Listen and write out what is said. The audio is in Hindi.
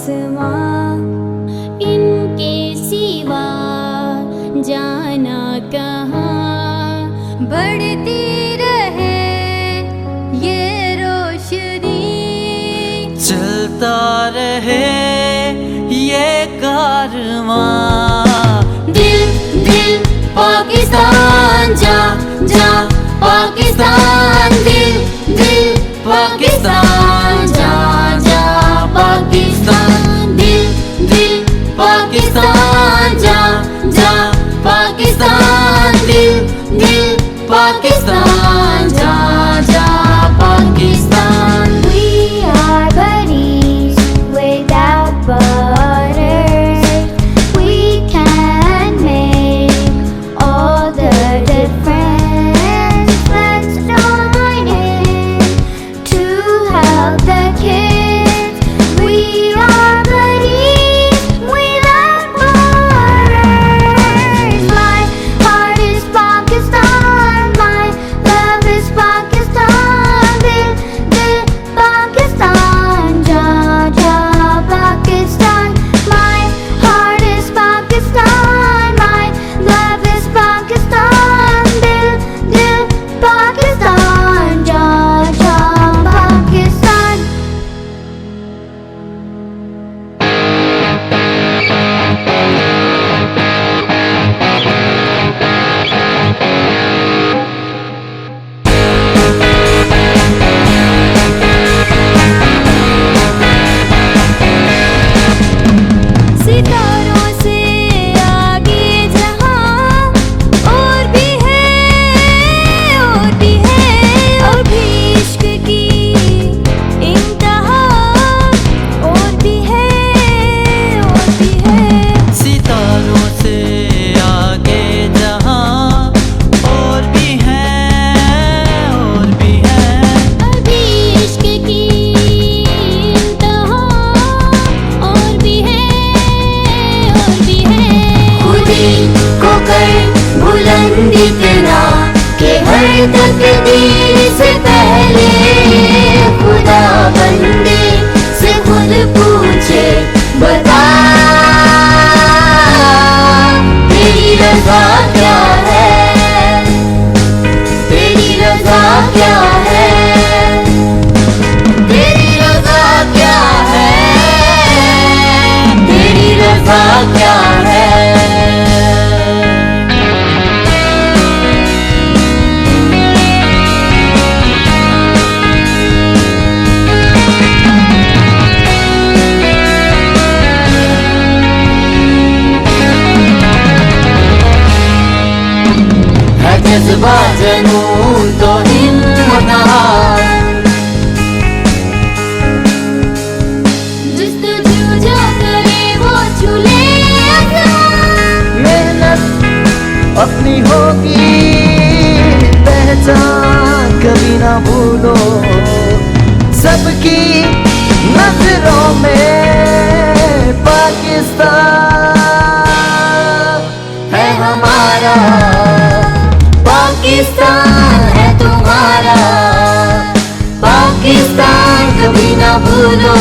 आसमां, इनके सिवा जाना कहाँ। बढ़ती रहे ये रोशनी, चलता रहे ये कारवां। दिल दिल पाकिस्तान, जा जा पाकिस्तान, दिल दिल पाकिस्तान, जा जा पाकिस्तान, दिल दिल पाकिस्तान, जा जा पाकिस्तान, दिल दिल पाकिस्तान, जा जा Pakistan. We are buddies without borders. We can make all the difference. Let's join in to help the kids. We are buddies without borders. My heart is Pakistan, my love is Pakistan, dil dil Pakistan, ja ja Pakistan. My heart is Pakistan, my love is Pakistan, dil dil Pakistan, ja ja Pakistan. सितारों से आगे जहां और भी है, और भी है, और भी इश्क की इंतहा, और भी है, और भी है। सितारों से आगे जहां और भी है, और भी है। अभी इश्क की इंतहा, और भी है, और भी है। खुदी को कर बुलंद इतना कि हर तकदीर से पहले खुदा बंदे से खुद पूछे, बता तेरी रज़ा क्या है, तेरी रज़ा क्या है, तेरी रज़ा क्या है, तेरी रज़ा क्या है। है जज्बा जनून तो हिम्मत जस्तजू जो करे वो झूले आसमान। मेहनत अपनी होगी पहचान, कभी ना भूलो सबकी नजरों में पाकिस्तान है हमारा, पाकिस्तान है तुम्हारा, पाकिस्तान कभी ना भूलो।